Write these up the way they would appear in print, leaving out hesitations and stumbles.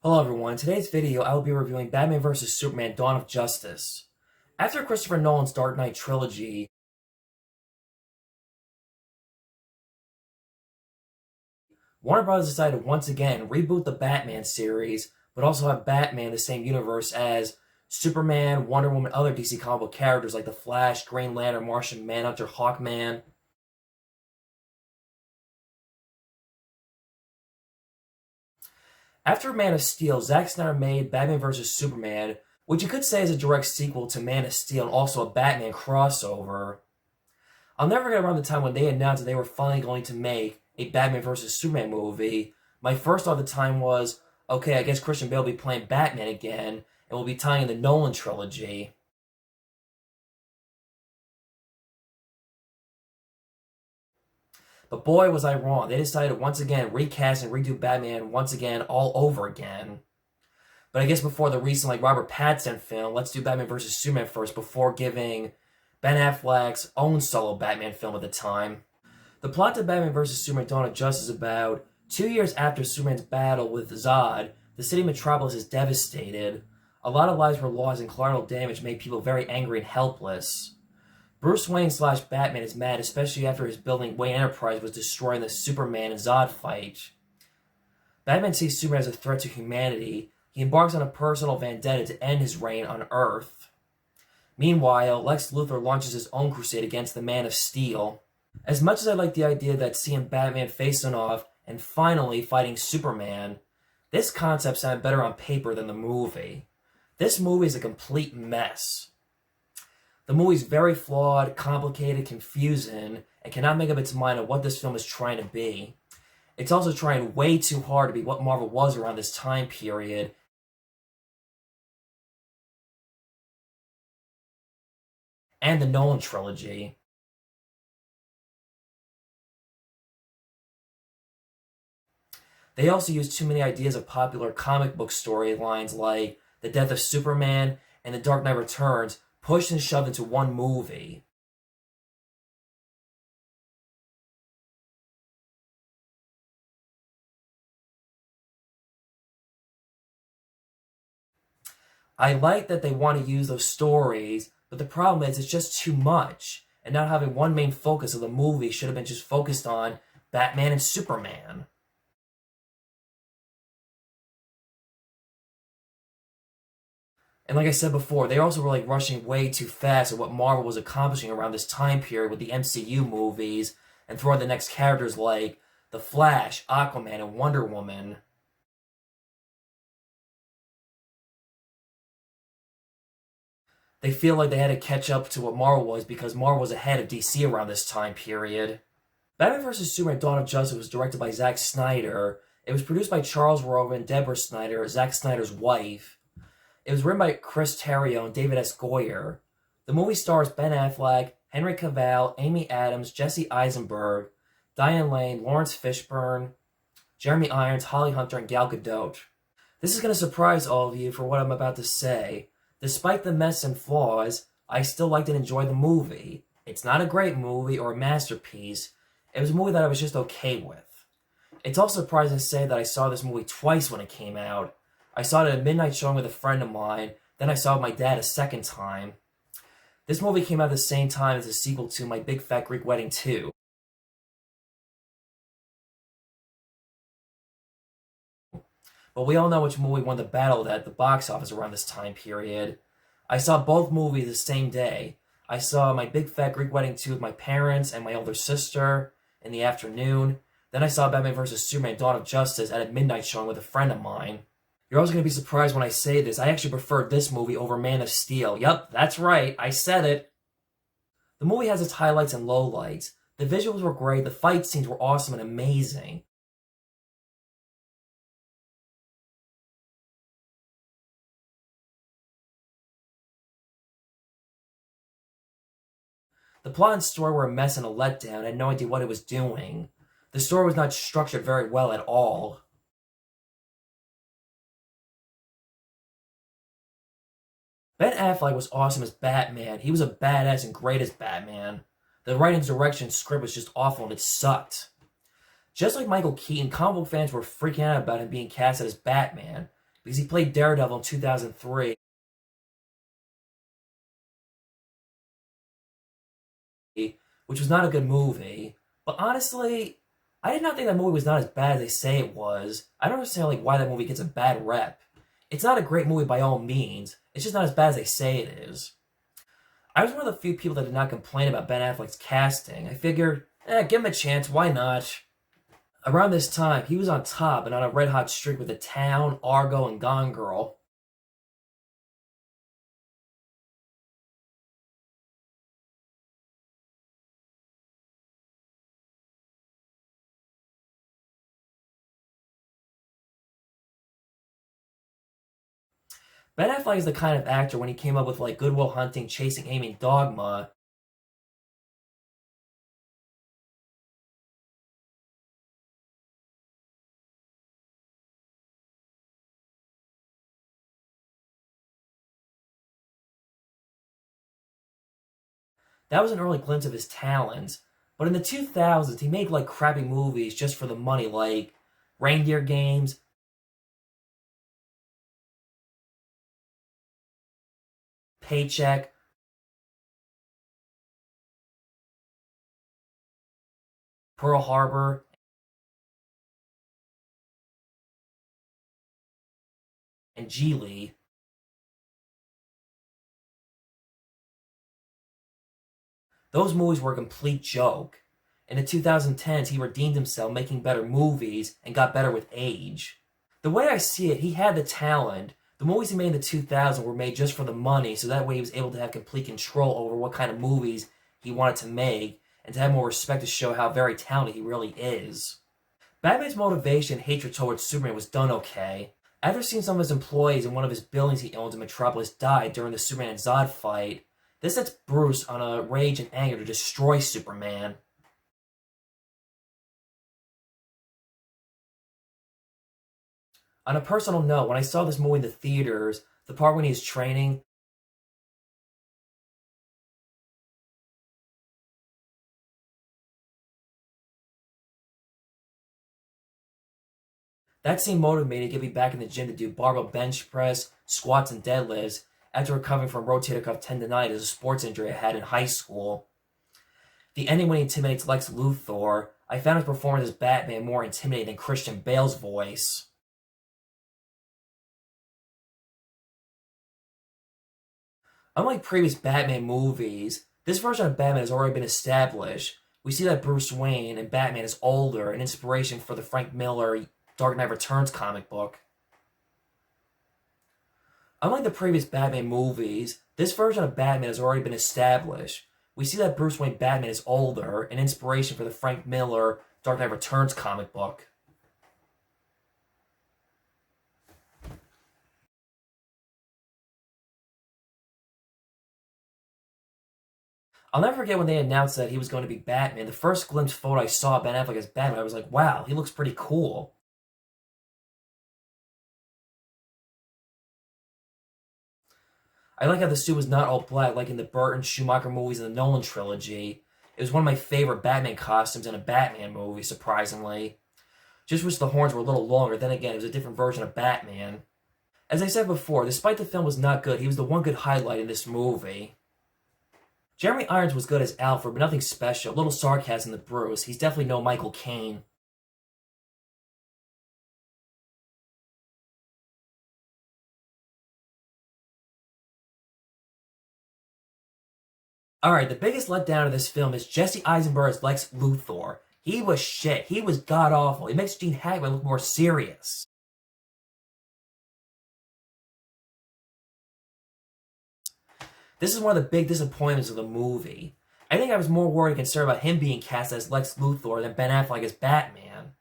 Hello everyone, in today's video I will be reviewing Batman vs Superman Dawn of Justice. After Christopher Nolan's Dark Knight trilogy, Warner Bros. Decided to once again reboot the Batman series, but also have Batman in the same universe as Superman, Wonder Woman, and other DC comic book characters like The Flash, Green Lantern, Martian Manhunter, Hawkman. After Man of Steel, Zack Snyder made Batman vs. Superman, which you could say is a direct sequel to Man of Steel and also a Batman crossover. I'll never forget around the time when they announced that they were finally going to make a Batman vs. Superman movie. My first thought at the time was, okay, I guess Christian Bale will be playing Batman again, and will be tying in the Nolan trilogy. But boy, was I wrong. They decided to once again recast and redo Batman once again all over again. But I guess before the recent Robert Pattinson film, let's do Batman vs. Superman first before giving Ben Affleck's own solo Batman film at the time. The plot to Batman vs. Superman Dawn of Justice is about 2 years after Superman's battle with Zod, the city metropolis is devastated. A lot of lives were lost and collateral damage made people very angry and helpless. Bruce Wayne / Batman is mad, especially after his building Wayne Enterprise was destroyed in the Superman and Zod fight. Batman sees Superman as a threat to humanity. He embarks on a personal vendetta to end his reign on Earth. Meanwhile, Lex Luthor launches his own crusade against the Man of Steel. As much as I like the idea that seeing Batman facing off and finally fighting Superman, this concept sounded better on paper than the movie. This movie is a complete mess. The movie's very flawed, complicated, confusing, and cannot make up its mind on what this film is trying to be. It's also trying way too hard to be what Marvel was around this time period. And the Nolan trilogy. They also use too many ideas of popular comic book storylines like the death of Superman and The Dark Knight Returns, pushed and shoved into one movie. I like that they want to use those stories, but the problem is it's just too much, and not having one main focus of the movie should have been just focused on Batman and Superman. And like I said before, they also were rushing way too fast at what Marvel was accomplishing around this time period with the MCU movies, and throwing the next characters like The Flash, Aquaman, and Wonder Woman. They feel like they had to catch up to what Marvel was because Marvel was ahead of DC around this time period. Batman vs. Superman Dawn of Justice was directed by Zack Snyder. It was produced by Charles Roven and Deborah Snyder, Zack Snyder's wife. It was written by Chris Terrio and David S. Goyer. The movie stars Ben Affleck, Henry Cavill, Amy Adams, Jessie Eisenburg, Diane, Laurence Fishbourne, Jeremy Irons, Holly Hunter, and Gal Gadot. This is going to surprise all of you for what I'm about to say. Despite the mess and flaws, I still liked and enjoyed the movie. It's not a great movie or a masterpiece. It was a movie that I was just okay with. It's also surprising to say that I saw this movie twice when it came out. I saw it at a midnight showing with a friend of mine, then I saw it with my dad a second time. This movie came out at the same time as the sequel to My Big Fat Greek Wedding 2. But we all know which movie won the battle at the box office around this time period. I saw both movies the same day. I saw My Big Fat Greek Wedding 2 with my parents and my older sister in the afternoon. Then I saw Batman vs. Superman Dawn of Justice at a midnight showing with a friend of mine. You're also going to be surprised when I say this. I actually preferred this movie over Man of Steel. Yep, that's right. I said it. The movie has its highlights and lowlights. The visuals were great. The fight scenes were awesome and amazing. The plot and story were a mess and a letdown. I had no idea what it was doing. The story was not structured very well at all. Ben Affleck was awesome as Batman. He was a badass and great as Batman. The writing, direction, script was just awful and it sucked. Just like Michael Keaton, comic book fans were freaking out about him being casted as Batman. because he played Daredevil in 2003, which was not a good movie. But honestly, I did not think that movie was not as bad as they say it was. I don't understand like why that movie gets a bad rep. It's not a great movie by all means. It's just not as bad as they say it is. I was one of the few people that did not complain about Ben Affleck's casting. I figured, give him a chance, why not? Around this time, he was on top and on a red-hot streak with The Town, Argo, and Gone Girl. Ben Affleck is the kind of actor when he came up with like Good Will Hunting, Chasing Amy, and Dogma. That was an early glimpse of his talents. But in the 2000s, he made like crappy movies just for the money, like Reindeer Games, Paycheck, Pearl Harbor, and Geely. Those movies were a complete joke. In the 2010s, he redeemed himself, making better movies, and got better with age. The way I see it, he had the talent. The movies he made in the 2000s were made just for the money, so that way he was able to have complete control over what kind of movies he wanted to make, and to have more respect to show how very talented he really is. Batman's motivation and hatred towards Superman was done okay. After seeing some of his employees in one of his buildings he owns in Metropolis die during the Superman and Zod fight, this sets Bruce on a rage and anger to destroy Superman. On a personal note, when I saw this movie in the theaters, the part when he's training, that scene motivated me to get me back in the gym to do barbell bench press, squats, and deadlifts after recovering from rotator cuff tendonitis, a sports injury I had in high school. The ending when he intimidates Lex Luthor, I found his performance as Batman more intimidating than Christian Bale's voice. Unlike previous Batman movies, this version of Batman has already been established. We see that Bruce Wayne and Batman is older, an inspiration for the Frank Miller Dark Knight Returns comic book. Unlike the previous Batman movies, this version of Batman has already been established. We see that Bruce Wayne Batman is older, an inspiration for the Frank Miller Dark Knight Returns comic book. I'll never forget when they announced that he was going to be Batman. The first glimpse photo I saw of Ben Affleck as Batman, I was like, wow, he looks pretty cool. I like how the suit was not all black like in the Burton Schumacher movies and the Nolan trilogy. It was one of my favorite Batman costumes in a Batman movie, surprisingly. Just wish the horns were a little longer, then again, it was a different version of Batman. As I said before, despite the film was not good, he was the one good highlight in this movie. Jeremy Irons was good as Alfred, but nothing special. A little sarcasm to Bruce. He's definitely no Michael Caine. Alright, the biggest letdown of this film is Jessie Eisenburg's Lex Luthor. He was shit. He was god-awful. It makes Gene Hackman look more serious. This is one of the big disappointments of the movie. I think I was more worried and concerned about him being cast as Lex Luthor than Ben Affleck as Batman.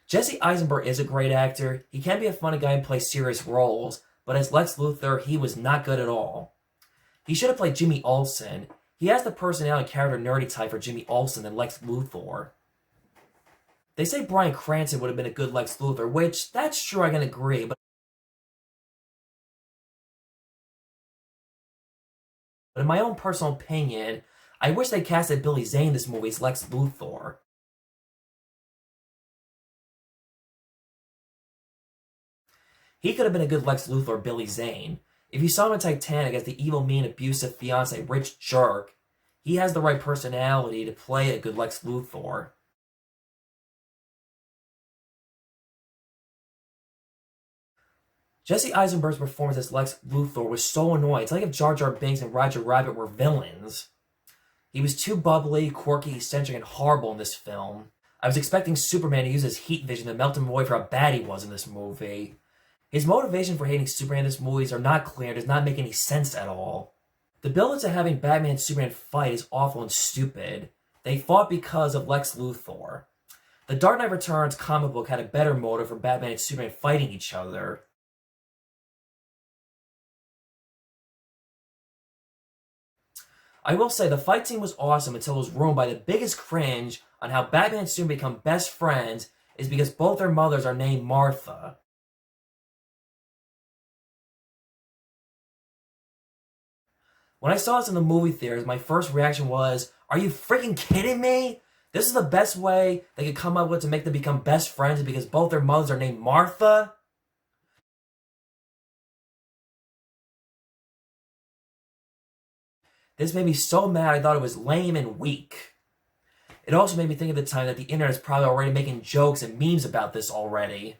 Jesse Eisenberg is a great actor. He can be a funny guy and play serious roles, but as Lex Luthor, he was not good at all. He should have played Jimmy Olsen. He has the personality and character nerdy type for Jimmy Olsen than Lex Luthor. They say Bryan Cranston would have been a good Lex Luthor, which, that's true, I can agree, but in my own personal opinion, I wish they casted Billy Zane in this movie as Lex Luthor. He could have been a good Lex Luthor or Billy Zane. If you saw him in Titanic as the evil, mean, abusive fiance, rich jerk, he has the right personality to play a good Lex Luthor. Jessie Eisenburg's performance as Lex Luthor was so annoying. It's like if Jar Jar Binks and Roger Rabbit were villains. He was too bubbly, quirky, eccentric, and horrible in this film. I was expecting Superman to use his heat vision to melt him away for how bad he was in this movie. His motivation for hating Superman in this movie are not clear and does not make any sense at all. The build to having Batman and Superman fight is awful and stupid. They fought because of Lex Luthor. The Dark Knight Returns comic book had a better motive for Batman and Superman fighting each other. I will say the fight scene was awesome until it was ruined by the biggest cringe on how Batman and Superman become best friends is because both their mothers are named Martha. When I saw this in the movie theaters, my first reaction was, are you freaking kidding me? This is the best way they could come up with to make them become best friends because both their mothers are named Martha? This made me so mad I thought it was lame and weak. It also made me think at the time that the internet is probably already making jokes and memes about this already.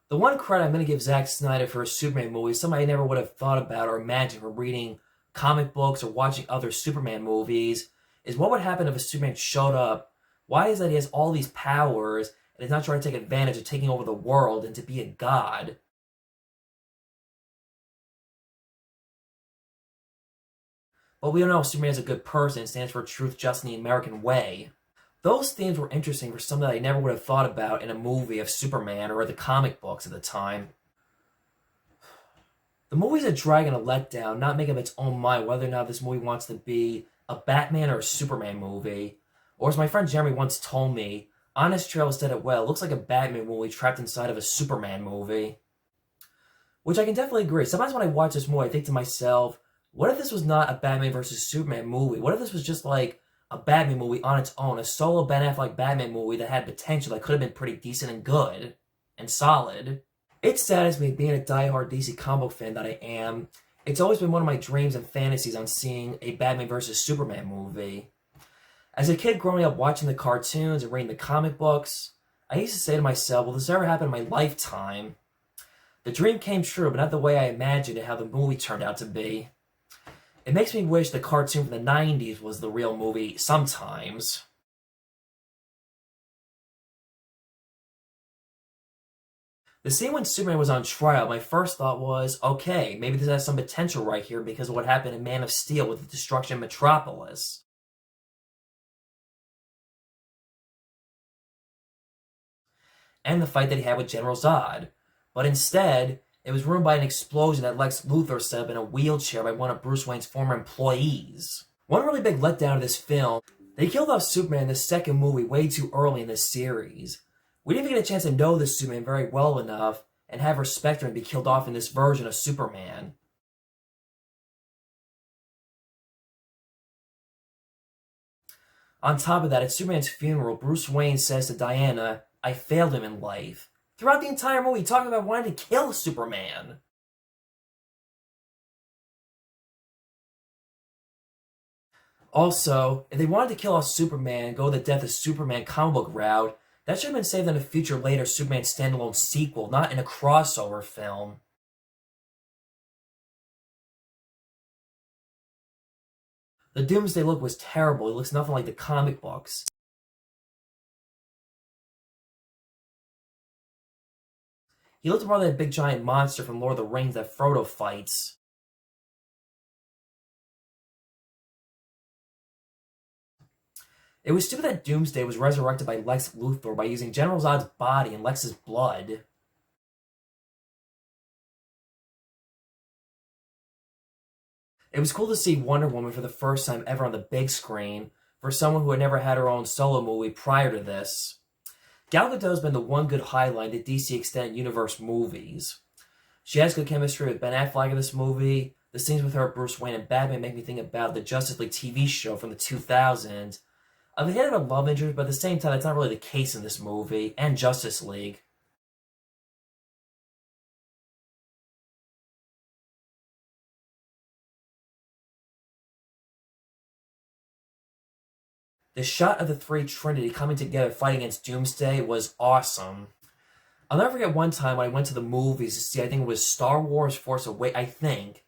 The one credit I'm going to give Zack Snyder for his Superman movie is something I never would have thought about or imagined from reading comic books or watching other Superman movies, is what would happen if a Superman showed up. Why is that he has all these powers and is not trying to take advantage of taking over the world and to be a god? But we don't know if Superman is a good person and stands for truth, justice, and the American way. Those themes were interesting for something that I never would have thought about in a movie of Superman or the comic books at the time. The movie's a drag and a letdown, not making up its own mind whether or not this movie wants to be a Batman or a Superman movie. Or as my friend Jeremy once told me, Honest Trail said it well, it looks like a Batman movie trapped inside of a Superman movie. Which I can definitely agree. Sometimes when I watch this movie, I think to myself, what if this was not a Batman versus Superman movie? What if this was just like a Batman movie on its own, a solo Ben Affleck Batman movie that had potential that could have been pretty decent and good and solid? It saddens me, being a diehard DC comic fan that I am. It's always been one of my dreams and fantasies on seeing a Batman vs. Superman movie. As a kid growing up watching the cartoons and reading the comic books, I used to say to myself, will this ever happen in my lifetime? The dream came true, but not the way I imagined it, how the movie turned out to be. It makes me wish the cartoon from the 90s was the real movie sometimes. The scene when Superman was on trial, my first thought was, okay, maybe this has some potential right here because of what happened in Man of Steel with the destruction of Metropolis. And the fight that he had with General Zod. But instead, it was ruined by an explosion that Lex Luthor set up in a wheelchair by one of Bruce Wayne's former employees. One really big letdown of this film, they killed off Superman in the second movie way too early in this series. We didn't even get a chance to know this Superman very well enough and have respect for him be killed off in this version of Superman. On top of that, at Superman's funeral, Bruce Wayne says to Diana, I failed him in life. Throughout the entire movie, talking about wanting to kill Superman. Also, if they wanted to kill off Superman and go the Death of Superman comic book route, that should have been saved in a future later Superman standalone sequel, not in a crossover film. The Doomsday look was terrible. It looks nothing like the comic books. He looked more like a big giant monster from Lord of the Rings that Frodo fights. It was stupid that Doomsday was resurrected by Lex Luthor by using General Zod's body and Lex's blood. It was cool to see Wonder Woman for the first time ever on the big screen, for someone who had never had her own solo movie prior to this. Gal Gadot has been the one good highlight in DC Extended Universe movies. She has good chemistry with Ben Affleck in this movie. The scenes with her, Bruce Wayne, and Batman make me think about the Justice League TV show from the 2000s. I've been hitting a love interest, but at the same time, that's not really the case in this movie, and Justice League. The shot of the three Trinity coming together fighting against Doomsday was awesome. I'll never forget one time when I went to the movies to see, I think it was Star Wars Force Awakens, I think.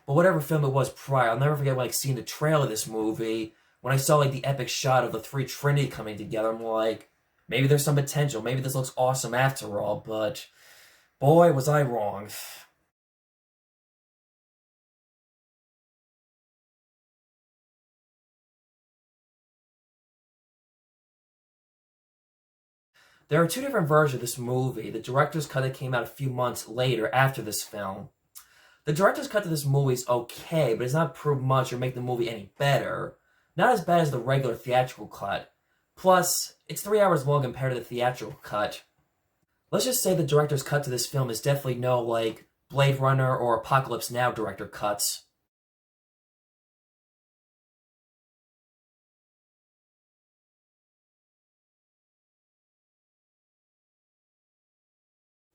But whatever film it was prior, I'll never forget like seeing the trailer of this movie. When I saw like the epic shot of the three Trinity coming together, I'm like, maybe there's some potential. Maybe this looks awesome after all, but boy, was I wrong. There are two different versions of this movie. The director's cut that came out a few months later after this film. The director's cut to this movie is okay, but it's not prove much or make the movie any better. Not as bad as the regular theatrical cut. Plus, it's 3 hours long compared to the theatrical cut. Let's just say the director's cut to this film is definitely no, like, Blade Runner or Apocalypse Now director cuts.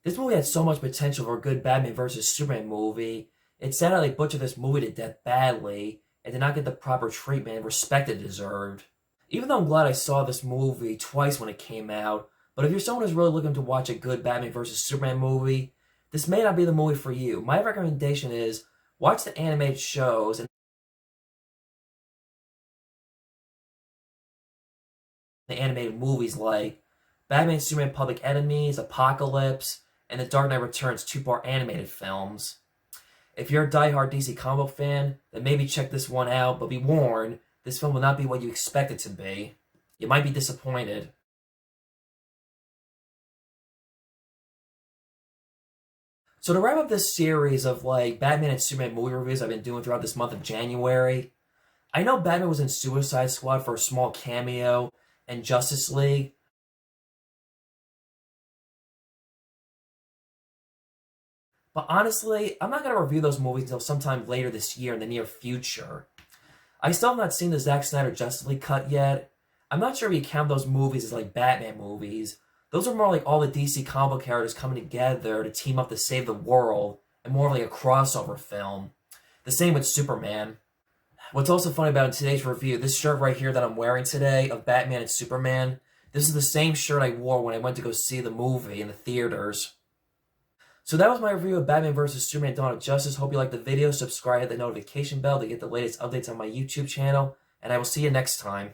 This movie had so much potential for a good Batman vs. Superman movie. It's sad how they butchered this movie to death badly and did not get the proper treatment and respect it deserved. Even though I'm glad I saw this movie twice when it came out, but if you're someone who's really looking to watch a good Batman vs. Superman movie, this may not be the movie for you. My recommendation is watch the animated shows and the animated movies like Batman Superman Public Enemies, Apocalypse, and The Dark Knight Returns 2-part animated films. If you're a diehard DC comic book fan, then maybe check this one out, but be warned, this film will not be what you expect it to be. You might be disappointed. So to wrap up this series of like Batman and Superman movie reviews I've been doing throughout this month of January, I know Batman was in Suicide Squad for a small cameo and Justice League, but honestly, I'm not going to review those movies until sometime later this year in the near future. I still have not seen the Zack Snyder Justice League cut yet. I'm not sure if you count those movies as like Batman movies. Those are more like all the DC comic book characters coming together to team up to save the world, and more like a crossover film. The same with Superman. What's also funny about in today's review, this shirt right here that I'm wearing today of Batman and Superman, this is the same shirt I wore when I went to go see the movie in the theaters. So that was my review of Batman vs. Superman Dawn of Justice. Hope you liked the video. Subscribe, hit the notification bell to get the latest updates on my YouTube channel. And I will see you next time.